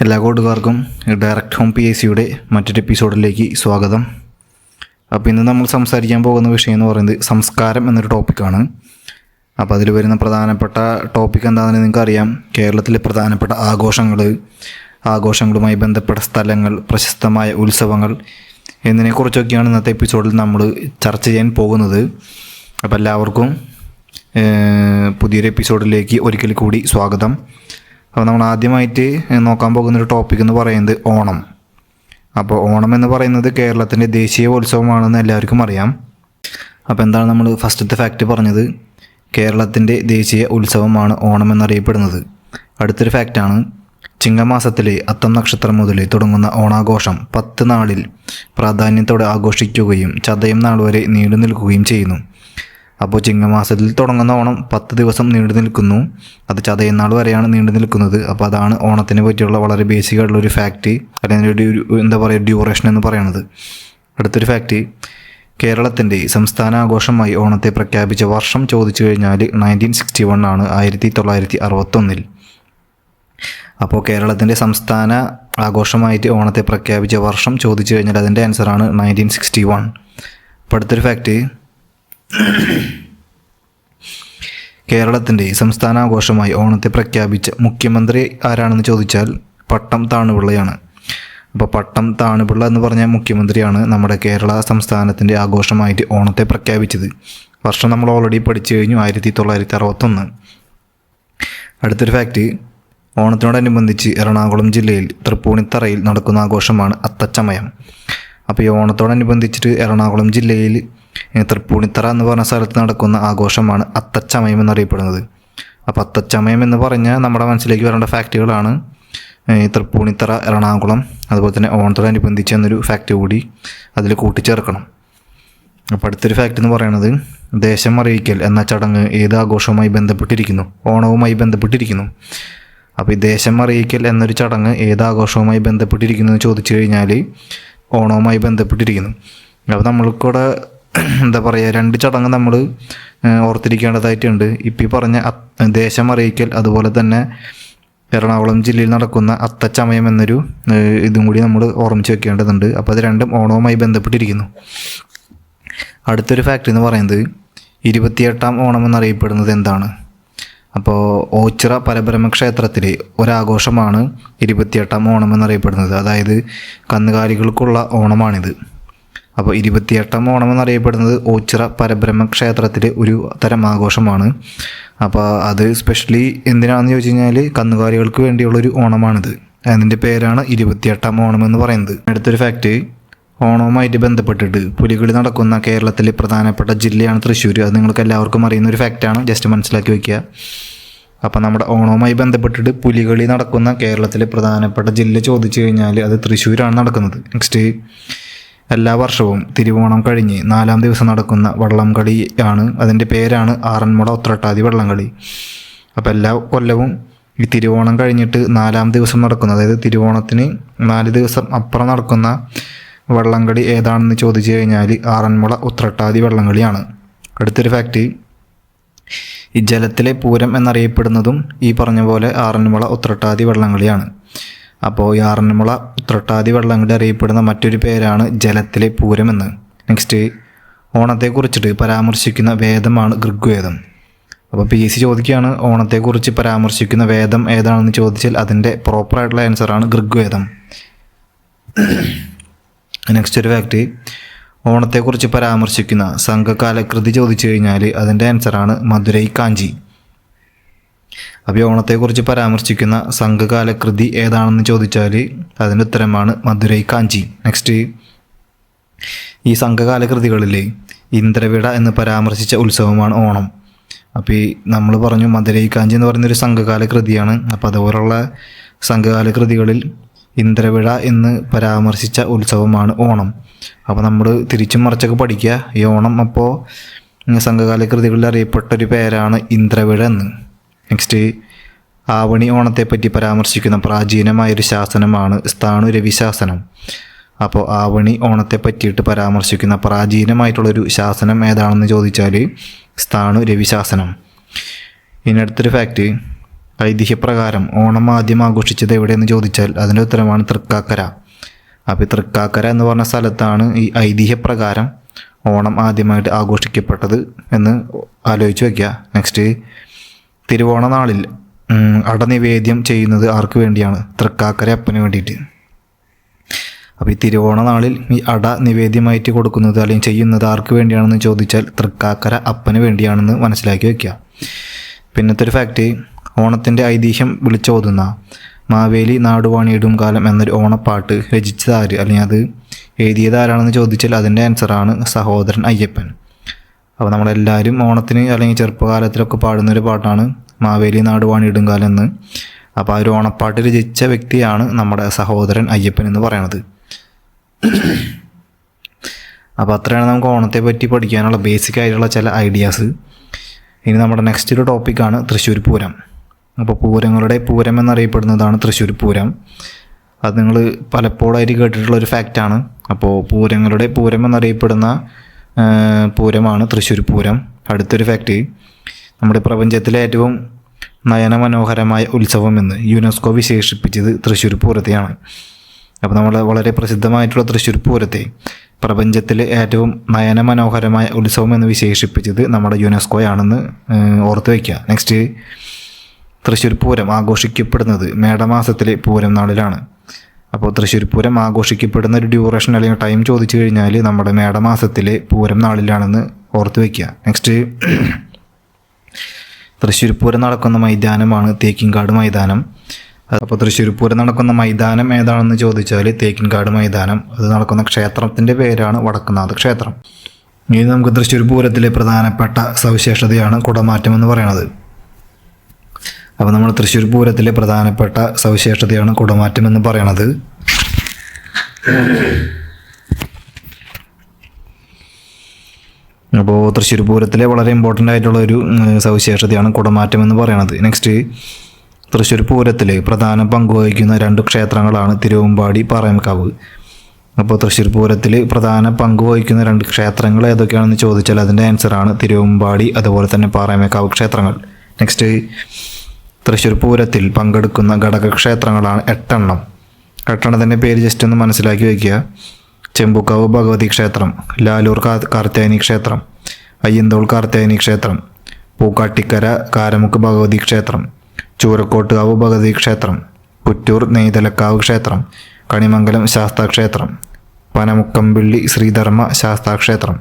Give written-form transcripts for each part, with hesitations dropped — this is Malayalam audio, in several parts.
എല്ലാ കൂട്ടുകാർക്കും ഡയറക്റ്റ് ഹോം PSCയുടെ മറ്റൊരു എപ്പിസോഡിലേക്ക് സ്വാഗതം. അപ്പോൾ ഇന്ന് നമ്മൾ സംസാരിക്കാൻ പോകുന്ന വിഷയം എന്ന് പറയുന്നത് സംസ്കാരം എന്നൊരു ടോപ്പിക്കാണ്. അപ്പോൾ അതിൽ വരുന്ന പ്രധാനപ്പെട്ട ടോപ്പിക് എന്താണെന്ന് നിങ്ങൾക്കറിയാം. കേരളത്തിലെ പ്രധാനപ്പെട്ട ആഘോഷങ്ങളുമായി ബന്ധപ്പെട്ട സ്ഥലങ്ങൾ, പ്രശസ്തമായ ഉത്സവങ്ങൾ എന്നതിനെക്കുറിച്ചൊക്കെയാണ് ഇന്നത്തെ എപ്പിസോഡിൽ നമ്മൾ ചർച്ച ചെയ്യാൻ പോകുന്നത്. അപ്പോൾ എല്ലാവർക്കും പുതിയൊരു എപ്പിസോഡിലേക്ക് ഒരിക്കൽ കൂടി സ്വാഗതം. അപ്പോൾ നമ്മൾ ആദ്യമായിട്ട് നോക്കാൻ പോകുന്നൊരു ടോപ്പിക് എന്ന് പറയുന്നത് ഓണം. അപ്പോൾ ഓണം എന്ന് പറയുന്നത് കേരളത്തിൻ്റെ ദേശീയ ഉത്സവമാണെന്ന് എല്ലാവർക്കും അറിയാം. അപ്പോൾ എന്താണ് നമ്മൾ ഫസ്റ്റത്തെ ഫാക്റ്റ് പറഞ്ഞത്? കേരളത്തിൻ്റെ ദേശീയ ഉത്സവമാണ് ഓണം എന്നറിയപ്പെടുന്നത്. അടുത്തൊരു ഫാക്റ്റാണ്, ചിങ്ങമാസത്തിലെ അത്തം നക്ഷത്രം മുതൽ തുടങ്ങുന്ന ഓണാഘോഷം 10 നാളിൽ പ്രാധാന്യത്തോടെ ആഘോഷിക്കുകയും ചതയം നാൾ വരെ നീണ്ടു നിൽക്കുകയും ചെയ്യുന്നു. അപ്പോൾ ചിങ്ങമാസത്തിൽ തുടങ്ങുന്ന ഓണം 10 ദിവസം നീണ്ടു നിൽക്കുന്നു. അത് ചതയനാൾ വരെയാണ് നീണ്ടു നിൽക്കുന്നത്. അപ്പോൾ അതാണ് ഓണത്തിനെ പറ്റിയുള്ള വളരെ ബേസിക് ആയിട്ടുള്ളൊരു ഫാക്റ്റ്, അല്ലെങ്കിൽ ഒരു ഡ്യൂറേഷൻ എന്ന് പറയുന്നത്. അടുത്തൊരു ഫാക്റ്റ്, കേരളത്തിൻ്റെ സംസ്ഥാന ആഘോഷമായി ഓണത്തെ പ്രഖ്യാപിച്ച വർഷം ചോദിച്ചു കഴിഞ്ഞാൽ 1961 ആണ്, 1961. അപ്പോൾ കേരളത്തിൻ്റെ സംസ്ഥാന ആഘോഷമായിട്ട് ഓണത്തെ പ്രഖ്യാപിച്ച വർഷം ചോദിച്ചു കഴിഞ്ഞാൽ അതിൻ്റെ ആൻസറാണ് 1961. അപ്പോൾ അടുത്തൊരു ഫാക്റ്റ്, കേരളത്തിൻ്റെ സംസ്ഥാന ആഘോഷമായി ഓണത്തെ പ്രഖ്യാപിച്ച മുഖ്യമന്ത്രി ആരാണെന്ന് ചോദിച്ചാൽ പട്ടം താണുപിള്ളയാണ്. അപ്പോൾ പട്ടം താണുപിള്ള എന്ന് പറഞ്ഞ മുഖ്യമന്ത്രിയാണ് നമ്മുടെ കേരള സംസ്ഥാനത്തിൻ്റെ ആഘോഷമായിട്ട് ഓണത്തെ പ്രഖ്യാപിച്ചത്. വർഷം നമ്മൾ ഓൾറെഡി പഠിച്ചു കഴിഞ്ഞു, 1961. അടുത്തൊരു ഫാക്റ്റ്, ഓണത്തിനോടനുബന്ധിച്ച് എറണാകുളം ജില്ലയിൽ തൃപ്പൂണിത്തറയിൽ നടക്കുന്ന ആഘോഷമാണ് അത്തച്ചമയം. അപ്പോൾ ഈ ഓണത്തോടനുബന്ധിച്ചിട്ട് എറണാകുളം ജില്ലയിൽ തൃപ്പൂണിത്തറ എന്ന് പറഞ്ഞ സ്ഥലത്ത് നടക്കുന്ന ആഘോഷമാണ് അത്തച്ചമയം എന്നറിയപ്പെടുന്നത്. അപ്പോൾ അത്തച്ചമയം എന്ന് പറഞ്ഞാൽ നമ്മുടെ മനസ്സിലേക്ക് വരേണ്ട ഫാക്റ്റുകളാണ് തൃപ്പൂണിത്തറ, എറണാകുളം, അതുപോലെ തന്നെ ഓണത്തോടനുബന്ധിച്ച് എന്നൊരു ഫാക്റ്റ് കൂടി അതിൽ കൂട്ടിച്ചേർക്കണം. അപ്പോൾ അടുത്തൊരു ഫാക്റ്റ് എന്ന് പറയുന്നത്, ദേശം അറിയിക്കൽ എന്ന ചടങ്ങ് ഏത് ആഘോഷവുമായി ബന്ധപ്പെട്ടിരിക്കുന്നു? ഓണവുമായി ബന്ധപ്പെട്ടിരിക്കുന്നു. അപ്പോൾ ഈ ദേശം അറിയിക്കൽ എന്നൊരു ചടങ്ങ് ഏത് ആഘോഷവുമായി ബന്ധപ്പെട്ടിരിക്കുന്നു എന്ന് ചോദിച്ചു കഴിഞ്ഞാൽ ഓണവുമായി ബന്ധപ്പെട്ടിരിക്കുന്നു. അപ്പോൾ നമ്മൾക്കൂടെ എന്താ പറയുക, 2 ചടങ്ങ് നമ്മൾ ഓർത്തിരിക്കേണ്ടതായിട്ടുണ്ട്. ഇപ്പം ഈ പറഞ്ഞ ദേശം അറിയിക്കൽ, അതുപോലെ തന്നെ എറണാകുളം ജില്ലയിൽ നടക്കുന്ന അത്തച്ചമയം എന്നൊരു ഇതും കൂടി നമ്മൾ ഓർമ്മിച്ച് വെക്കേണ്ടതുണ്ട്. അപ്പോൾ അത് രണ്ടും ഓണവുമായി ബന്ധപ്പെട്ടിരിക്കുന്നു. അടുത്തൊരു ഫാക്റ്റ് എന്ന് പറയുന്നത് 28ാം ഓണം എന്നറിയപ്പെടുന്നത് എന്താണ്? അപ്പോൾ ഓച്ചിറ പരബ്രഹ്മ ക്ഷേത്രത്തിലെ ഒരാഘോഷമാണ് 28ാം ഓണം എന്നറിയപ്പെടുന്നത്. അതായത് കന്നുകാലികൾക്കുള്ള ഓണമാണിത്. അപ്പോൾ 28ാം ഓണം എന്നറിയപ്പെടുന്നത് ഓച്ചിറ പരബ്രഹ്മ ക്ഷേത്രത്തിലെ ഒരു തരം ആഘോഷമാണ്. അപ്പോൾ അത് സ്പെഷ്യലി എന്തിനാണെന്ന് ചോദിച്ചു കഴിഞ്ഞാൽ കന്നുകാലികൾക്ക് വേണ്ടിയുള്ളൊരു ഓണമാണിത്. അതിൻ്റെ പേരാണ് 28ാം ഓണം എന്ന് പറയുന്നത്. അടുത്തൊരു ഫാക്റ്റ്, ഓണവുമായിട്ട് ബന്ധപ്പെട്ടിട്ട് പുലികളി നടക്കുന്ന കേരളത്തിലെ പ്രധാനപ്പെട്ട ജില്ലയാണ് തൃശ്ശൂർ. അത് നിങ്ങൾക്ക് എല്ലാവർക്കും അറിയുന്ന ഒരു ഫാക്റ്റാണ്, ജസ്റ്റ് മനസ്സിലാക്കി വയ്ക്കുക. അപ്പോൾ നമ്മുടെ ഓണവുമായി ബന്ധപ്പെട്ടിട്ട് പുലികളി നടക്കുന്ന കേരളത്തിലെ പ്രധാനപ്പെട്ട ജില്ല ചോദിച്ചു കഴിഞ്ഞാൽ അത് തൃശ്ശൂരാണ് നടക്കുന്നത്. നെക്സ്റ്റ്, എല്ലാ വർഷവും തിരുവോണം കഴിഞ്ഞ് 4-ാം ദിവസം നടക്കുന്ന വള്ളം കളി ആണ്. അതിൻ്റെ പേരാണ് ആറന്മുള ഉത്രട്ടാതി വള്ളംകളി. അപ്പോൾ എല്ലാ കൊല്ലവും ഈ തിരുവോണം കഴിഞ്ഞിട്ട് 4-ാം ദിവസം നടക്കുന്ന, അതായത് തിരുവോണത്തിന് 4 ദിവസം അപ്പുറം നടക്കുന്ന വള്ളംകളി ഏതാണെന്ന് ചോദിച്ചു കഴിഞ്ഞാൽ ആറന്മുള ഉത്രട്ടാതി വള്ളംകളിയാണ്. അടുത്തൊരു ഫാക്റ്റ്, ഈ ജലത്തിലെ പൂരം എന്നറിയപ്പെടുന്നതും ഈ പറഞ്ഞ പോലെ ആറന്മുള ഉത്രട്ടാതി വള്ളംകളിയാണ്. അപ്പോൾ ഈ ആറന്മുള ഉത്രട്ടാതി വള്ളംകളി അറിയപ്പെടുന്ന മറ്റൊരു പേരാണ് ജലത്തിലെ പൂരം എന്ന്. നെക്സ്റ്റ്, ഓണത്തെക്കുറിച്ചിട്ട് പരാമർശിക്കുന്ന വേദമാണ് ഋഗ്വേദം. അപ്പോൾ PSC ചോദിക്കുകയാണ്, ഓണത്തെക്കുറിച്ച് പരാമർശിക്കുന്ന വേദം ഏതാണെന്ന് ചോദിച്ചാൽ അതിൻ്റെ പ്രോപ്പറായിട്ടുള്ള ആൻസറാണ് ഋഗ്വേദം. നെക്സ്റ്റ് ഒരു ഫാക്റ്റ്, ഓണത്തെക്കുറിച്ച് പരാമർശിക്കുന്ന സംഘകാല കൃതി ചോദിച്ചു കഴിഞ്ഞാൽ അതിൻ്റെ ആൻസറാണ് മധുരൈ കാഞ്ചി. അപ്പോൾ ഓണത്തെക്കുറിച്ച് പരാമർശിക്കുന്ന സംഘകാല കൃതി ഏതാണെന്ന് ചോദിച്ചാൽ അതിൻ്റെ ഉത്തരമാണ് മധുരൈ കാഞ്ചി. നെക്സ്റ്റ്, ഈ സംഘകാല കൃതികളിൽ ഇന്ദ്രവിട എന്ന് പരാമർശിച്ച ഉത്സവമാണ് ഓണം. അപ്പോൾ ഈ നമ്മൾ പറഞ്ഞു മധുരൈ കാഞ്ചി എന്ന് പറയുന്നൊരു സംഘകാല കൃതിയാണ്. അപ്പോൾ അതുപോലുള്ള സംഘകാല കൃതികളിൽ ഇന്ദ്രവിട എന്ന് പരാമർശിച്ച ഉത്സവമാണ് ഓണം. അപ്പോൾ നമ്മൾ തിരിച്ചും മറിച്ചൊക്കെ പഠിക്കുക. ഈ ഓണം അപ്പോൾ സംഘകാല കൃതികളിൽ അറിയപ്പെട്ടൊരു പേരാണ് ഇന്ദ്രവിട എന്ന്. നെക്സ്റ്റ്, ആവണി ഓണത്തെപ്പറ്റി പരാമർശിക്കുന്ന പ്രാചീനമായൊരു ശാസനമാണ് സ്ഥാണു രവിശാസനം. അപ്പോൾ ആവണി ഓണത്തെ പറ്റിയിട്ട് പരാമർശിക്കുന്ന പ്രാചീനമായിട്ടുള്ളൊരു ശാസനം ഏതാണെന്ന് ചോദിച്ചാൽ സ്ഥാണു രവിശാസനം. ഇനി അടുത്തൊരു ഫാക്റ്റ്, ഐതിഹ്യപ്രകാരം ഓണം ആദ്യം ആഘോഷിച്ചത് എവിടെയെന്ന് ചോദിച്ചാൽ അതിൻ്റെ ഉത്തരമാണ് തൃക്കാക്കര. അപ്പോൾ ഈ തൃക്കാക്കര എന്ന് പറഞ്ഞ സ്ഥലത്താണ് ഈ ഐതിഹ്യപ്രകാരം ഓണം ആദ്യമായിട്ട് ആഘോഷിക്കപ്പെട്ടത് എന്ന് ആലോചിച്ച് വയ്ക്കുക. നെക്സ്റ്റ്, തിരുവോണ നാളിൽ അടനിവേദ്യം ചെയ്യുന്നത് ആർക്ക് വേണ്ടിയാണ്? തൃക്കാക്കര അപ്പന് വേണ്ടിയിട്ട്. അപ്പോൾ ഈ തിരുവോണ നാളിൽ ഈ അട നിവേദ്യമായിട്ട് കൊടുക്കുന്നത് അല്ലെങ്കിൽ ചെയ്യുന്നത് ആർക്ക് വേണ്ടിയാണെന്ന് ചോദിച്ചാൽ തൃക്കാക്കര അപ്പന് വേണ്ടിയാണെന്ന് മനസ്സിലാക്കി വയ്ക്കുക. പിന്നത്തെ ഒരു ഫാക്റ്റ്, ഓണത്തിൻ്റെ ഐതിഹ്യം വിളിച്ചോതുന്ന മാവേലി നാടുവാണിയിടും കാലം എന്നൊരു ഓണപ്പാട്ട് രചിച്ചത് ആര്, അല്ലെങ്കിൽ അത് എഴുതിയത് ആരാണെന്ന് ചോദിച്ചാൽ അതിൻ്റെ ആൻസറാണ് സഹോദരൻ അയ്യപ്പൻ. അപ്പോൾ നമ്മളെല്ലാവരും ഓണത്തിന് അല്ലെങ്കിൽ ചെറുപ്പകാലത്തിലൊക്കെ പാടുന്നൊരു പാട്ടാണ് മാവേലി നാടുവാണിയിടും കാലം എന്ന്. അപ്പോൾ ആ ഒരു ഓണപ്പാട്ട് രചിച്ച വ്യക്തിയാണ് നമ്മുടെ സഹോദരൻ അയ്യപ്പൻ എന്ന് പറയണത്. അപ്പോൾ അത്രയാണ് നമുക്ക് ഓണത്തെ പറ്റി പഠിക്കാനുള്ള ബേസിക് ആയിട്ടുള്ള ചില ഐഡിയാസ്. ഇനി നമ്മുടെ നെക്സ്റ്റ് ഒരു ടോപ്പിക്കാണ് തൃശ്ശൂർ പൂരം. അപ്പോൾ പൂരങ്ങളുടെ പൂരം എന്നറിയപ്പെടുന്നതാണ് തൃശ്ശൂർ പൂരം. അത് നിങ്ങൾ പലപ്പോഴായിട്ട് കേട്ടിട്ടുള്ളൊരു ഫാക്റ്റാണ്. അപ്പോൾ പൂരങ്ങളുടെ പൂരം എന്നറിയപ്പെടുന്ന പൂരമാണ് തൃശ്ശൂർ പൂരം. അടുത്തൊരു ഫാക്റ്റ്, നമ്മുടെ പ്രപഞ്ചത്തിലെ ഏറ്റവും നയനമനോഹരമായ ഉത്സവം എന്ന് യുനെസ്കോ വിശേഷിപ്പിച്ചത് തൃശ്ശൂർ പൂരത്തെയാണ്. അപ്പോൾ നമ്മൾ വളരെ പ്രസിദ്ധമായിട്ടുള്ള തൃശ്ശൂർ പൂരത്തെ പ്രപഞ്ചത്തിലെ ഏറ്റവും നയനമനോഹരമായ ഉത്സവം എന്ന് വിശേഷിപ്പിച്ചത് നമ്മുടെ യുനെസ്കോയാണെന്ന് ഓർത്ത് വയ്ക്കുക. നെക്സ്റ്റ്, തൃശ്ശൂർ പൂരം ആഘോഷിക്കപ്പെടുന്നത് മേടമാസത്തിലെ പൂരം നാളിലാണ്. അപ്പോൾ തൃശ്ശൂർ പൂരം ആഘോഷിക്കപ്പെടുന്ന ഒരു ഡ്യൂറേഷൻ അല്ലെങ്കിൽ ടൈം ചോദിച്ചു കഴിഞ്ഞാൽ നമ്മുടെ മേടമാസത്തിലെ പൂരം നാളിലാണെന്ന് ഓർത്ത് വയ്ക്കുക. നെക്സ്റ്റ്, തൃശ്ശൂർ പൂരം നടക്കുന്ന മൈതാനമാണ് തേക്കിൻകാട് മൈതാനം. അപ്പോൾ തൃശ്ശൂർ പൂരം നടക്കുന്ന മൈതാനം ഏതാണെന്ന് ചോദിച്ചാൽ തേക്കിൻകാട് മൈതാനം. അത് നടക്കുന്ന ക്ഷേത്രത്തിൻ്റെ പേരാണ് വടക്കുന്നാഥ ക്ഷേത്രം. ഇനി നമുക്ക് തൃശ്ശൂർ പൂരത്തിലെ പ്രധാനപ്പെട്ട സവിശേഷതയാണ് കുടമാറ്റം എന്ന് പറയുന്നത്. അപ്പോൾ നമ്മൾ തൃശ്ശൂർ പൂരത്തിലെ പ്രധാനപ്പെട്ട സവിശേഷതയാണ് കുടമാറ്റം എന്ന് പറയണത്. അപ്പോൾ തൃശ്ശൂർ പൂരത്തിലെ വളരെ ഇമ്പോർട്ടൻ്റ് ആയിട്ടുള്ള ഒരു സവിശേഷതയാണ് കുടമാറ്റം എന്ന് പറയണത്. നെക്സ്റ്റ്, തൃശ്ശൂർ പൂരത്തിൽ പ്രധാന പങ്കുവഹിക്കുന്ന 2 ക്ഷേത്രങ്ങളാണ് തിരുവമ്പാടി, പാറമേക്കാവ്. അപ്പോൾ തൃശ്ശൂർ പൂരത്തിൽ പ്രധാന പങ്കുവഹിക്കുന്ന 2 ക്ഷേത്രങ്ങൾ ഏതൊക്കെയാണെന്ന് ചോദിച്ചാൽ അതിൻ്റെ ആൻസറാണ് തിരുവമ്പാടി അതുപോലെ തന്നെ പാറമേക്കാവ് ക്ഷേത്രങ്ങൾ. നെക്സ്റ്റ്, തൃശ്ശൂർ പൂരത്തിൽ പങ്കെടുക്കുന്ന ഘടകക്ഷേത്രങ്ങളാണ് 8 എണ്ണം. 8 എണ്ണത്തിൻ്റെ പേര് ജസ്റ്റ് ഒന്ന് മനസ്സിലാക്കി വയ്ക്കുക. ചെമ്പൂക്കാവ് ഭഗവതി ക്ഷേത്രം, ലാലൂർ കാർത്യായനി ക്ഷേത്രം, അയ്യന്തോൾ കാർത്യായനി ക്ഷേത്രം, പൂക്കാട്ടിക്കര കാരമുക്ക് ഭഗവതി ക്ഷേത്രം, ചൂരക്കോട്ടുകാവ് ഭഗവതി ക്ഷേത്രം, പുറ്റൂർ നെയ്തലക്കാവ് ക്ഷേത്രം, കണിമംഗലം ശാസ്താക്ഷേത്രം, പനമുക്കമ്പിള്ളി ശ്രീധർമ്മ ശാസ്താക്ഷേത്രം.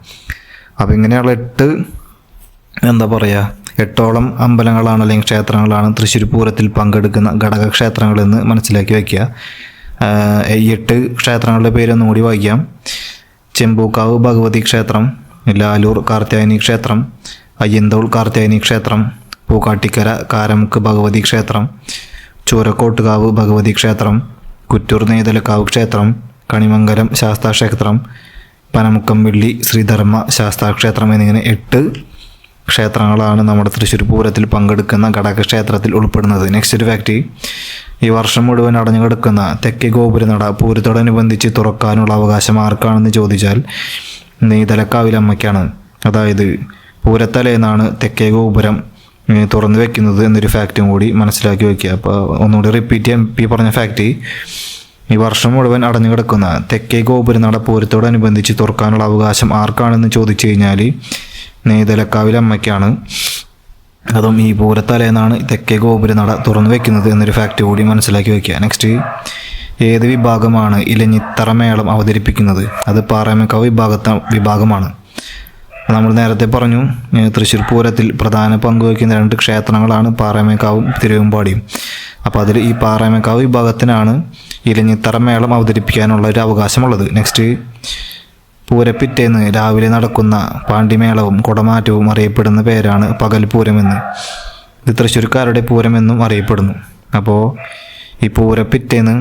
അപ്പോൾ ഇങ്ങനെയുള്ള 8 അമ്പലങ്ങളാണ് അല്ലെങ്കിൽ ക്ഷേത്രങ്ങളാണ് തൃശ്ശൂർ പൂരത്തിൽ പങ്കെടുക്കുന്ന ഘടകക്ഷേത്രങ്ങളെന്ന് മനസ്സിലാക്കി വയ്ക്കുക. ഈ 8 ക്ഷേത്രങ്ങളുടെ പേരൊന്നും കൂടി വായിക്കാം. ചെമ്പൂക്കാവ് ഭഗവതി ക്ഷേത്രം, ലാലൂർ കാർത്യായനി ക്ഷേത്രം, അയ്യന്തോൾ കാർത്യായനി ക്ഷേത്രം, പൂക്കാട്ടിക്കര കാരമുക്ക് ഭഗവതി ക്ഷേത്രം, ചൂരക്കോട്ടുകാവ് ഭഗവതി ക്ഷേത്രം, കുറ്റൂർ നെയ്തലക്കാവ് ക്ഷേത്രം, കണിമംഗലം ശാസ്താക്ഷേത്രം, പനമുക്കമ്പിള്ളി ശ്രീധർമ്മ ശാസ്താക്ഷേത്രം എന്നിങ്ങനെ 8 ക്ഷേത്രങ്ങളാണ് നമ്മുടെ തൃശ്ശൂർ പൂരത്തിൽ പങ്കെടുക്കുന്ന ഘടകക്ഷേത്രത്തിൽ ഉൾപ്പെടുന്നത്. നെക്സ്റ്റ് ഒരു ഫാക്റ്റ്, ഈ വർഷം മുഴുവൻ അടഞ്ഞു കിടക്കുന്ന തെക്കേ ഗോപുരനട പൂരത്തോടനുബന്ധിച്ച് തുറക്കാനുള്ള അവകാശം ആർക്കാണെന്ന് ചോദിച്ചാൽ നെയ്തലക്കാവിലമ്മയ്ക്കാണ്. അതായത് പൂരത്തലേന്നാണ് തെക്കേ ഗോപുരം തുറന്നു വെക്കുന്നത് എന്നൊരു ഫാക്റ്റും കൂടി മനസ്സിലാക്കി വയ്ക്കുക. അപ്പോൾ ഒന്നുകൂടി റിപ്പീറ്റ് ചെയ്യാൻ ഈ പറഞ്ഞ ഫാക്റ്റ്, ഈ വർഷം മുഴുവൻ അടഞ്ഞു കിടക്കുന്ന തെക്കേ ഗോപുരനട പൂരത്തോടനുബന്ധിച്ച് തുറക്കാനുള്ള അവകാശം ആർക്കാണെന്ന് ചോദിച്ചു കഴിഞ്ഞാൽ നെയ്തലക്കാവിലമ്മയ്ക്കാണ്. അതും ഈ പൂരത്തലേന്നാണ് തെക്കേ ഗോപുരനട തുറന്നു വെക്കുന്നത് എന്നൊരു ഫാക്റ്റ് കൂടി മനസ്സിലാക്കി വയ്ക്കുക. നെക്സ്റ്റ്, ഏത് വിഭാഗമാണ് ഇലഞ്ഞിത്തറമേളം അവതരിപ്പിക്കുന്നത്? അത് പാറമേക്കാവ് വിഭാഗമാണ്. നമ്മൾ നേരത്തെ പറഞ്ഞു തൃശ്ശൂർ പൂരത്തിൽ പ്രധാന പങ്കുവയ്ക്കുന്ന 2 ക്ഷേത്രങ്ങളാണ് പാറമേക്കാവും തിരുവമ്പാടിയും. അപ്പോൾ അതിൽ ഈ പാറമേക്കാവ് വിഭാഗത്തിനാണ് ഇലഞ്ഞിത്തറമേളം അവതരിപ്പിക്കാനുള്ള ഒരു അവകാശമുള്ളത്. നെക്സ്റ്റ്, പൂരപ്പിറ്റേന്ന് രാവിലെ നടക്കുന്ന പാണ്ടിമേളവും കുടമാറ്റവും അറിയപ്പെടുന്ന പേരാണ് പകൽപൂരമെന്ന്. ഇത് തൃശ്ശൂർക്കാരുടെ പൂരമെന്നും അറിയപ്പെടുന്നു. അപ്പോൾ ഈ പൂരപ്പിറ്റേന്ന്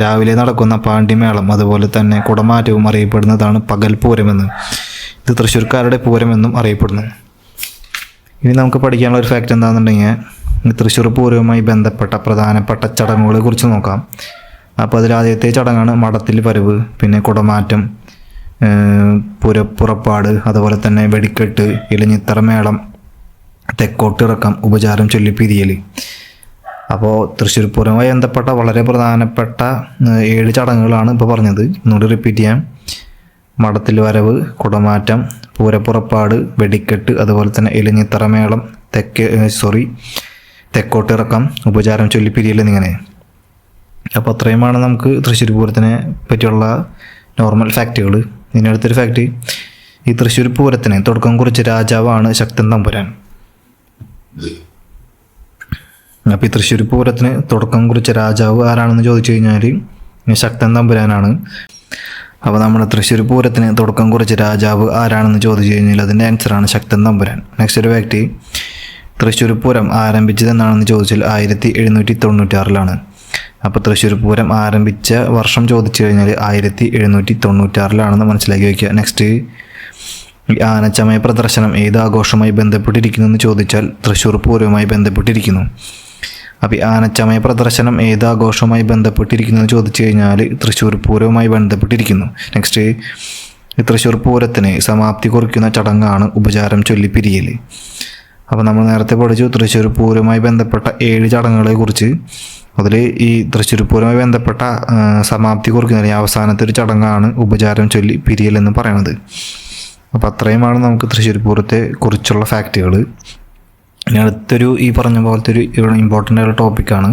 രാവിലെ നടക്കുന്ന പാണ്ടിമേളം അതുപോലെ തന്നെ കുടമാറ്റവും അറിയപ്പെടുന്നതാണ് പകൽപൂരമെന്ന്. ഇത് തൃശ്ശൂർക്കാരുടെ പൂരമെന്നും അറിയപ്പെടുന്നു. ഇനി നമുക്ക് പഠിക്കാനുള്ള ഒരു ഫാക്റ്റ് എന്താണെന്നുണ്ടെങ്കിൽ തൃശ്ശൂർ പൂരവുമായി ബന്ധപ്പെട്ട പ്രധാനപ്പെട്ട ചടങ്ങുകളെ കുറിച്ച് നോക്കാം. അപ്പോൾ അതിലാദ്യത്തെ ചടങ്ങാണ് മടത്തിൽ വരവ്, പിന്നെ കുടമാറ്റം, പുറപ്പാട്, അതുപോലെ തന്നെ വെടിക്കെട്ട്, ഇലഞ്ഞിത്തറമേളം, തെക്കോട്ടിറക്കം, ഉപചാരം ചൊല്ലിപ്പിരിയൽ. അപ്പോൾ തൃശ്ശൂർ പൂരവുമായി ബന്ധപ്പെട്ട വളരെ പ്രധാനപ്പെട്ട 7 ചടങ്ങുകളാണ് ഇപ്പോൾ പറഞ്ഞത്. ഒന്നുകൂടി റിപ്പീറ്റ് ചെയ്യാം. മടത്തിൽ വരവ്, കുടമാറ്റം, പൂരപ്പുറപ്പാട്, വെടിക്കെട്ട്, അതുപോലെ തന്നെ ഇലഞ്ഞിത്തറമേളം, തെക്കോട്ടിറക്കം, ഉപചാരം ചൊല്ലിപ്പിരിയൽ എന്നിങ്ങനെ. അപ്പോൾ അത്രയുമാണ് നമുക്ക് തൃശ്ശൂർ പൂരത്തിനെ പറ്റിയുള്ള നോർമൽ ഫാക്റ്റുകൾ. ഇനി അടുത്തൊരു ഫാക്റ്റ്, ഈ തൃശ്ശൂർ പൂരത്തിന് തുടക്കം കുറിച്ച രാജാവാണ് ശക്തൻ തമ്പുരാൻ. അപ്പോൾ ഈ തൃശ്ശൂർ പൂരത്തിന് തുടക്കം കുറിച്ച രാജാവ് ആരാണെന്ന് ചോദിച്ചു കഴിഞ്ഞാൽ ശക്തൻ തമ്പുരാനാണ്. അപ്പോൾ നമ്മുടെ തൃശ്ശൂർ പൂരത്തിന് തുടക്കം കുറിച്ച രാജാവ് ആരാണെന്ന് ചോദിച്ചു കഴിഞ്ഞാൽ അതിൻ്റെ ആൻസറാണ് ശക്തൻ തമ്പുരാൻ. നെക്സ്റ്റ് ഒരു ഫാക്റ്റ്, തൃശ്ശൂർ പൂരം ആരംഭിച്ചത് എന്നാണെന്ന് ചോദിച്ചാൽ 1796 അപ്പോൾ തൃശ്ശൂർ പൂരം ആരംഭിച്ച വർഷം ചോദിച്ചു കഴിഞ്ഞാൽ 1796 മനസ്സിലാക്കി വയ്ക്കുക. നെക്സ്റ്റ്, ആനച്ചമയ പ്രദർശനം ഏത് ആഘോഷവുമായി ബന്ധപ്പെട്ടിരിക്കുന്നു എന്ന് ചോദിച്ചാൽ തൃശ്ശൂർ പൂരവുമായി ബന്ധപ്പെട്ടിരിക്കുന്നു. അപ്പോൾ ഈ ആനച്ചമയ പ്രദർശനം ഏത് ആഘോഷവുമായി ബന്ധപ്പെട്ടിരിക്കുന്നു എന്ന് ചോദിച്ചു കഴിഞ്ഞാൽ തൃശ്ശൂർ പൂരവുമായി ബന്ധപ്പെട്ടിരിക്കുന്നു. നെക്സ്റ്റ്, തൃശ്ശൂർ പൂരത്തിന് സമാപ്തി കുറിക്കുന്ന ചടങ്ങാണ് ഉപചാരം ചൊല്ലിപ്പിരിയൽ. അപ്പോൾ നമ്മൾ നേരത്തെ പഠിച്ചു തൃശ്ശൂർ പൂരവുമായി ബന്ധപ്പെട്ട 7 ചടങ്ങുകളെ കുറിച്ച്. അതിൽ ഈ തൃശ്ശൂർ പൂരവുമായി ബന്ധപ്പെട്ട സമാപ്തി കുറിക്കുന്ന അവസാനത്തെ ഒരു ചടങ്ങാണ് ഉപചാരം ചൊല്ലി പിരിയൽ എന്ന് പറയുന്നത്. അപ്പോൾ അത്രയുമാണ് നമുക്ക് തൃശ്ശൂർ പൂരത്തെ കുറിച്ചുള്ള ഫാക്റ്റുകൾ. ഇനി അടുത്തൊരു ഈ പറഞ്ഞ പോലത്തെ ഒരു ഇമ്പോർട്ടൻ്റ് ആയ ടോപ്പിക്കാണ്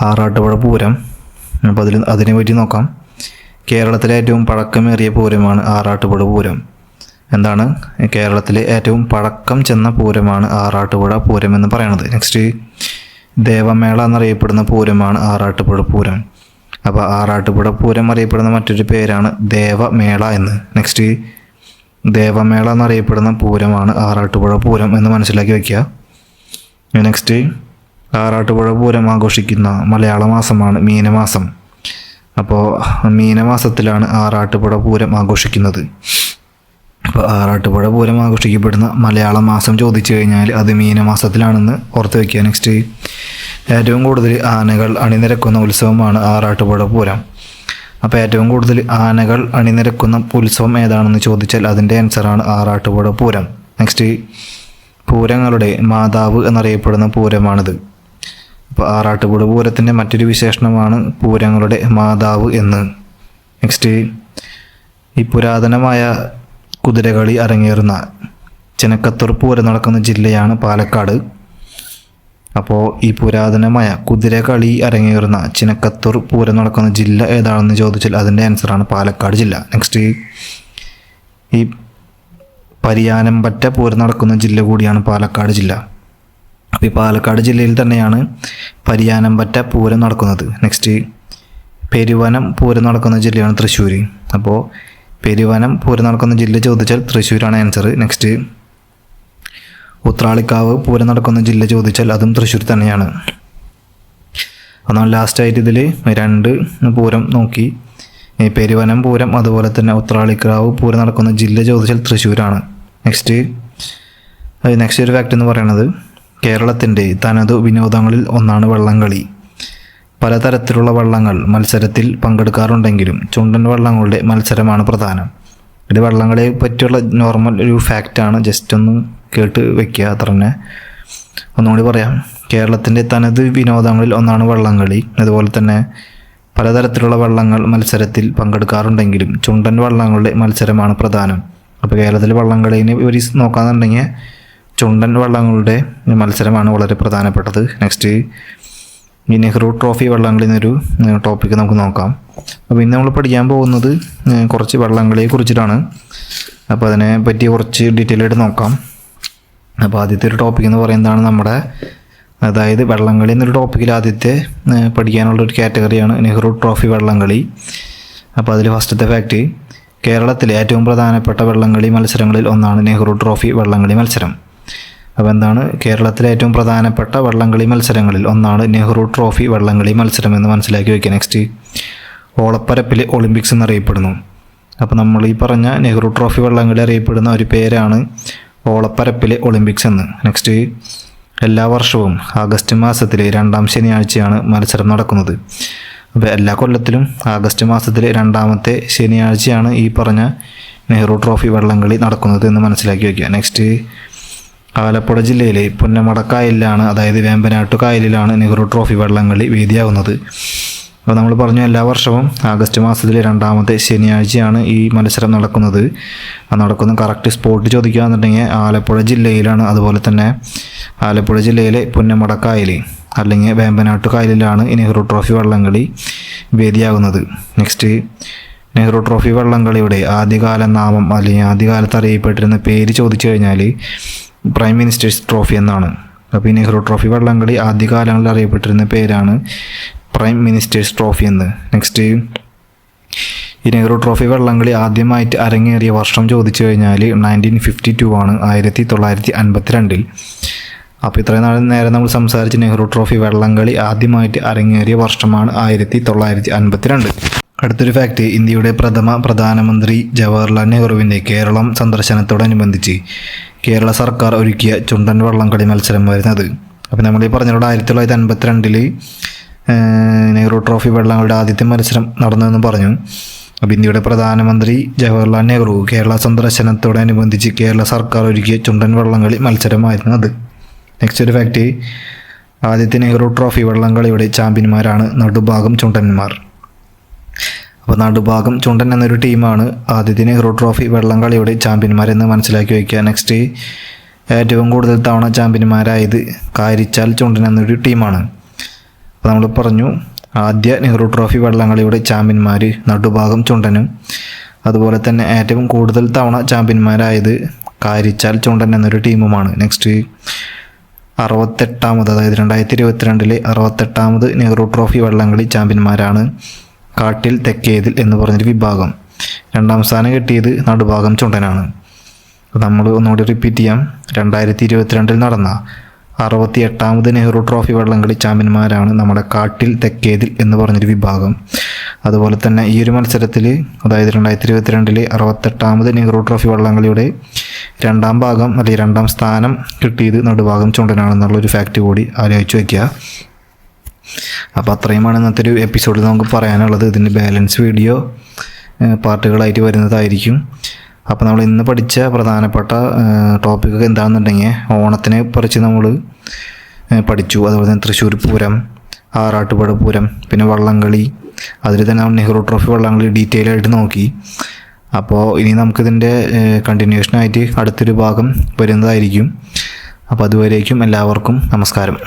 ആറാട്ടുപുഴ പൂരം. അപ്പോൾ അതിനെ പറ്റി നോക്കാം. കേരളത്തിലെ ഏറ്റവും പഴക്കമേറിയ പൂരമാണ് ആറാട്ടുപുഴ പൂരം. എന്താണ്? കേരളത്തിലെ ഏറ്റവും പഴക്കം ചെന്ന പൂരമാണ് ആറാട്ടുപുഴ പൂരം എന്ന് പറയുന്നത്. നെക്സ്റ്റ്, ദേവമേള എന്നറിയപ്പെടുന്ന പൂരമാണ് ആറാട്ടുപുഴ പൂരം. അപ്പോൾ ആറാട്ടുപുഴ പൂരം അറിയപ്പെടുന്ന മറ്റൊരു പേരാണ് ദേവമേള എന്ന്. നെക്സ്റ്റ്, ദേവമേള എന്നറിയപ്പെടുന്ന പൂരമാണ് ആറാട്ടുപുഴ പൂരം എന്ന് മനസ്സിലാക്കി വയ്ക്കുക. നെക്സ്റ്റ്, ആറാട്ടുപുഴ പൂരം ആഘോഷിക്കുന്ന മലയാള മാസമാണ് മീനമാസം. അപ്പോൾ മീനമാസത്തിലാണ് ആറാട്ടുപുഴ പൂരം ആഘോഷിക്കുന്നത്. അപ്പോൾ ആറാട്ടുപുഴ പൂരം ആഘോഷിക്കപ്പെടുന്ന മലയാള മാസം ചോദിച്ചു കഴിഞ്ഞാൽ അത് മീനമാസത്തിലാണെന്ന് ഓർത്ത് വയ്ക്കുക. നെക്സ്റ്റ്, ഏറ്റവും കൂടുതൽ ആനകൾ അണിനിരക്കുന്ന ഉത്സവമാണ് ആറാട്ടുപുഴ പൂരം. അപ്പോൾ ഏറ്റവും കൂടുതൽ ആനകൾ അണിനിരക്കുന്ന ഉത്സവം ഏതാണെന്ന് ചോദിച്ചാൽ അതിൻ്റെ ആൻസറാണ് ആറാട്ടുപുഴ പൂരം. നെക്സ്റ്റ്, പൂരങ്ങളുടെ മാതാവ് എന്നറിയപ്പെടുന്ന പൂരമാണിത്. അപ്പോൾ ആറാട്ടുപുഴ പൂരത്തിൻ്റെ മറ്റൊരു വിശേഷണമാണ് പൂരങ്ങളുടെ മാതാവ് എന്ന്. നെക്സ്റ്റ്, ഈ പുരാതനമായ കുതിരകളി അരങ്ങേറുന്ന ചിനക്കത്തൂർ പൂരം നടക്കുന്ന ജില്ലയാണ് പാലക്കാട്. അപ്പോൾ ഈ പുരാതനമായ കുതിരകളി അരങ്ങേറുന്ന ചിനക്കത്തൂർ പൂരം നടക്കുന്ന ജില്ല ഏതാണെന്ന് ചോദിച്ചാൽ അതിൻ്റെ ആൻസറാണ് പാലക്കാട് ജില്ല. നെക്സ്റ്റ്, ഈ പരിയാനംപറ്റ പൂരം നടക്കുന്ന ജില്ല കൂടിയാണ് പാലക്കാട് ജില്ല. അപ്പോൾ ഈ പാലക്കാട് ജില്ലയിൽ തന്നെയാണ് പരിയാനംപറ്റ പൂരം നടക്കുന്നത്. നെക്സ്റ്റ്, പെരുവനം പൂരം നടക്കുന്ന ജില്ലയാണ് തൃശ്ശൂർ. അപ്പോൾ പെരുവനം പൂരം നടക്കുന്ന ജില്ല ചോദിച്ചാൽ തൃശ്ശൂരാണ് ആൻസർ. നെക്സ്റ്റ്, ഉത്രാളിക്കാവ് പൂരം നടക്കുന്ന ജില്ല ചോദിച്ചാൽ അതും തൃശ്ശൂർ തന്നെയാണ്. എന്നാൽ ലാസ്റ്റായിട്ട് ഇതിൽ 2 പൂരം നോക്കി. പെരുവനം പൂരം അതുപോലെ തന്നെ ഉത്രാളിക്കാവ് പൂരം നടക്കുന്ന ജില്ല ചോദിച്ചാൽ തൃശ്ശൂരാണ്. നെക്സ്റ്റ് ഒരു ഫാക്റ്റ് എന്ന് പറയുന്നത് കേരളത്തിൻ്റെ തനതു വിനോദങ്ങളിൽ ഒന്നാണ് വള്ളംകളി. പലതരത്തിലുള്ള വള്ളങ്ങൾ മത്സരത്തിൽ പങ്കെടുക്കാറുണ്ടെങ്കിലും ചുണ്ടൻ വള്ളങ്ങളുടെ മത്സരമാണ് പ്രധാനം. ഇത് വള്ളങ്ങളെ പറ്റിയുള്ള നോർമൽ ഒരു ഫാക്റ്റാണ്. ജസ്റ്റ് ഒന്ന് കേട്ട് വയ്ക്കുക, അത്ര തന്നെ. ഒന്നുകൂടി പറയാം. കേരളത്തിൻ്റെ തനത് വിനോദങ്ങളിൽ ഒന്നാണ് വള്ളംകളി. അതുപോലെ തന്നെ പലതരത്തിലുള്ള വള്ളങ്ങൾ മത്സരത്തിൽ പങ്കെടുക്കാറുണ്ടെങ്കിലും ചുണ്ടൻ വള്ളങ്ങളുടെ മത്സരമാണ് പ്രധാനം. അപ്പോൾ കേരളത്തിലെ വള്ളംകളിനെ ഒരു നോക്കാന്നുണ്ടെങ്കിൽ ചുണ്ടൻ വള്ളങ്ങളുടെ മത്സരമാണ് വളരെ പ്രധാനപ്പെട്ടത്. നെക്സ്റ്റ്, ഈ നെഹ്റു ട്രോഫി വള്ളംകളി എന്നൊരു ടോപ്പിക്ക് നമുക്ക് നോക്കാം. അപ്പോൾ ഇന്ന് നമ്മൾ പഠിക്കാൻ പോകുന്നത് കുറച്ച് വള്ളംകളിയെ കുറിച്ചിട്ടാണ്. അപ്പോൾ അതിനെ പറ്റി കുറച്ച് ഡീറ്റെയിൽ ആയിട്ട് നോക്കാം. അപ്പോൾ ആദ്യത്തെ ഒരു ടോപ്പിക് എന്ന് പറയുന്നതാണ് നമ്മുടെ, അതായത് വള്ളംകളി എന്നൊരു ടോപ്പിക്കിൽ ആദ്യത്തെ പഠിക്കാനുള്ളൊരു കാറ്റഗറിയാണ് നെഹ്റു ട്രോഫി വള്ളംകളി. അപ്പോൾ അതിൽ ഫസ്റ്റത്തെ ഫാക്റ്റ്, കേരളത്തിലെ ഏറ്റവും പ്രധാനപ്പെട്ട വള്ളംകളി മത്സരങ്ങളിൽ ഒന്നാണ് നെഹ്റു ട്രോഫി വള്ളംകളി മത്സരം. അപ്പോൾ എന്താണ്? കേരളത്തിലെ ഏറ്റവും പ്രധാനപ്പെട്ട വള്ളംകളി മത്സരങ്ങളിൽ ഒന്നാണ് നെഹ്റു ട്രോഫി വള്ളംകളി മത്സരം എന്ന് മനസ്സിലാക്കി വയ്ക്കുക. നെക്സ്റ്റ്, ഓളപ്പരപ്പിലെ ഒളിമ്പിക്സ് എന്നറിയപ്പെടുന്നു. അപ്പോൾ നമ്മൾ ഈ പറഞ്ഞ നെഹ്റു ട്രോഫി വള്ളംകളി അറിയപ്പെടുന്ന ഒരു പേരാണ് ഓളപ്പരപ്പിലെ ഒളിമ്പിക്സ് എന്ന്. നെക്സ്റ്റ്, എല്ലാ വർഷവും ആഗസ്റ്റ് മാസത്തിലെ 2ാം ശനിയാഴ്ചയാണ് മത്സരം നടക്കുന്നത്. അപ്പോൾ എല്ലാ കൊല്ലത്തിലും ആഗസ്റ്റ് മാസത്തിലെ 2ാമത്തെ ശനിയാഴ്ചയാണ് ഈ പറഞ്ഞ നെഹ്റു ട്രോഫി വള്ളംകളി നടക്കുന്നത് എന്ന് മനസ്സിലാക്കി വയ്ക്കുക. നെക്സ്റ്റ്, ആലപ്പുഴ ജില്ലയിലെ പുന്നമടക്കായലിലാണ്, അതായത് വേമ്പനാട്ടു കായലിലാണ് നെഹ്റു ട്രോഫി വള്ളംകളി വേദിയാകുന്നത്. അപ്പോൾ നമ്മൾ പറഞ്ഞു എല്ലാ വർഷവും ആഗസ്റ്റ് മാസത്തിലെ 2ാമത്തെ ശനിയാഴ്ചയാണ് ഈ മത്സരം നടക്കുന്നത്. നടക്കുന്ന കറക്റ്റ് സ്പോട്ട് ചോദിക്കുകയാണെന്നുണ്ടെങ്കിൽ ആലപ്പുഴ ജില്ലയിലാണ്. അതുപോലെ തന്നെ ആലപ്പുഴ ജില്ലയിലെ പുന്നമടക്കായൽ അല്ലെങ്കിൽ വേമ്പനാട്ടു കായലിലാണ് ഈ നെഹ്റു ട്രോഫി വള്ളംകളി വേദിയാകുന്നത്. നെക്സ്റ്റ്, നെഹ്റു ട്രോഫി വള്ളംകളിയുടെ ആദ്യകാല നാമം അല്ലെങ്കിൽ ആദ്യകാലത്ത് അറിയപ്പെട്ടിരുന്ന പേര് ചോദിച്ചു കഴിഞ്ഞാൽ പ്രൈം മിനിസ്റ്റേഴ്സ് ട്രോഫി എന്നാണ്. അപ്പോൾ ഈ നെഹ്റു ട്രോഫി വള്ളംകളി ആദ്യകാലങ്ങളിൽ അറിയപ്പെട്ടിരുന്ന പേരാണ് പ്രൈം മിനിസ്റ്റേഴ്സ് ട്രോഫി എന്ന്. നെക്സ്റ്റ്, ഈ നെഹ്റു ട്രോഫി വള്ളംകളി ആദ്യമായിട്ട് അരങ്ങേറിയ വർഷം ചോദിച്ചു കഴിഞ്ഞാൽ 1952 ആണ്, 1952. അപ്പോൾ ഇത്രയും നേരം നമ്മൾ സംസാരിച്ച നെഹ്റു ട്രോഫി വള്ളംകളി ആദ്യമായിട്ട് അരങ്ങേറിയ വർഷമാണ് 1952. അടുത്തൊരു ഫാക്റ്റ്, ഇന്ത്യയുടെ പ്രഥമ പ്രധാനമന്ത്രി ജവഹർലാൽ നെഹ്റുവിൻ്റെ കേരളം സന്ദർശനത്തോടനുബന്ധിച്ച് കേരള സർക്കാർ ഒരുക്കിയ ചുണ്ടൻ വള്ളംകളി മത്സരം വരുന്നത്. അപ്പോൾ നമ്മൾ ഈ പറഞ്ഞുകൊണ്ട് 1952 നെഹ്റു ട്രോഫി വള്ളംകളിയുടെ ആദ്യത്തെ മത്സരം നടന്നതെന്ന് പറഞ്ഞു. അപ്പോൾ ഇന്ത്യയുടെ പ്രധാനമന്ത്രി ജവഹർലാൽ നെഹ്റു കേരള സന്ദർശനത്തോടനുബന്ധിച്ച് കേരള സർക്കാർ ഒരുക്കിയ ചുണ്ടൻ വള്ളംകളി മത്സരമായിരുന്നു അത്. നെക്സ്റ്റ് ഒരു ഫാക്റ്റ്, ആദ്യത്തെ നെഹ്റു ട്രോഫി വള്ളംകളിയുടെ ചാമ്പ്യന്മാരാണ് നടുഭാഗം ചുണ്ടന്മാർ. അപ്പോൾ നടുഭാഗം ചുണ്ടൻ എന്നൊരു ടീമാണ് ആദ്യത്തെ നെഹ്റു ട്രോഫി വള്ളംകളിയുടെ ചാമ്പ്യന്മാരെന്ന് മനസ്സിലാക്കി വയ്ക്കുക. നെക്സ്റ്റ്, ഏറ്റവും കൂടുതൽ തവണ ചാമ്പ്യന്മാരായത് കാരിച്ചാൽ ചുണ്ടൻ എന്നൊരു ടീമാണ്. അപ്പോൾ നമ്മൾ പറഞ്ഞു ആദ്യ നെഹ്റു ട്രോഫി വള്ളംകളിയുടെ ചാമ്പ്യന്മാർ നടുഭാഗം ചുണ്ടനും, അതുപോലെ തന്നെ ഏറ്റവും കൂടുതൽ തവണ ചാമ്പ്യന്മാരായത് കാരിച്ചാൽ ചുണ്ടൻ എന്നൊരു ടീമുമാണ്. നെക്സ്റ്റ്, 68ാമത്, അതായത് 2022 68ാമത് നെഹ്റു ട്രോഫി വള്ളംകളി ചാമ്പ്യന്മാരാണ് കാട്ടിൽ തെക്കേതിൽ എന്ന് പറഞ്ഞൊരു വിഭാഗം. 2ാം സ്ഥാനം കിട്ടിയത് നടുഭാഗം ചുണ്ടനാണ്. നമ്മൾ ഒന്നുകൂടി റിപ്പീറ്റ് ചെയ്യാം, 2022 നടന്ന 68ാമത് നെഹ്റു ട്രോഫി വള്ളംകളി ചാമ്പ്യന്മാരാണ് നമ്മുടെ കാട്ടിൽ തെക്കേതിൽ എന്ന് പറഞ്ഞൊരു വിഭാഗം. അതുപോലെ തന്നെ ഈ ഒരു മത്സരത്തിൽ, അതായത് 2022 68ാമത് നെഹ്റു ട്രോഫി വള്ളംകളിയുടെ 2ാം ഭാഗം അല്ലെങ്കിൽ 2ാം സ്ഥാനം കിട്ടിയത് നടുഭാഗം ചുണ്ടനാണെന്നുള്ളൊരു ഫാക്റ്റ് കൂടി ആലോചിച്ച് വയ്ക്കുക. അപ്പോൾ അത്രയുമാണ് ഇന്നത്തെ ഒരു എപ്പിസോഡിൽ നമുക്ക് പറയാനുള്ളത്. ഇതിൻ്റെ ബാലൻസ് വീഡിയോ പാർട്ടുകളായിട്ട് വരുന്നതായിരിക്കും. അപ്പോൾ നമ്മൾ ഇന്ന് പഠിച്ച പ്രധാനപ്പെട്ട ടോപ്പിക്ക് എന്താണെന്നുണ്ടെങ്കിൽ ഓണത്തിനെ കുറിച്ച് നമ്മൾ പഠിച്ചു. അതുപോലെ തന്നെ തൃശ്ശൂർ പൂരം, ആറാട്ടുപുഴ പൂരം, പിന്നെ വള്ളംകളി, അതിൽ തന്നെ നമ്മൾ നെഹ്റു ട്രോഫി വള്ളംകളി ഡീറ്റെയിൽ ആയിട്ട് നോക്കി. അപ്പോൾ ഇനി നമുക്കിതിൻ്റെ കണ്ടിന്യൂഷനായിട്ട് അടുത്തൊരു ഭാഗം വരുന്നതായിരിക്കും. അപ്പോൾ അതുവരേക്കും എല്ലാവർക്കും നമസ്കാരം.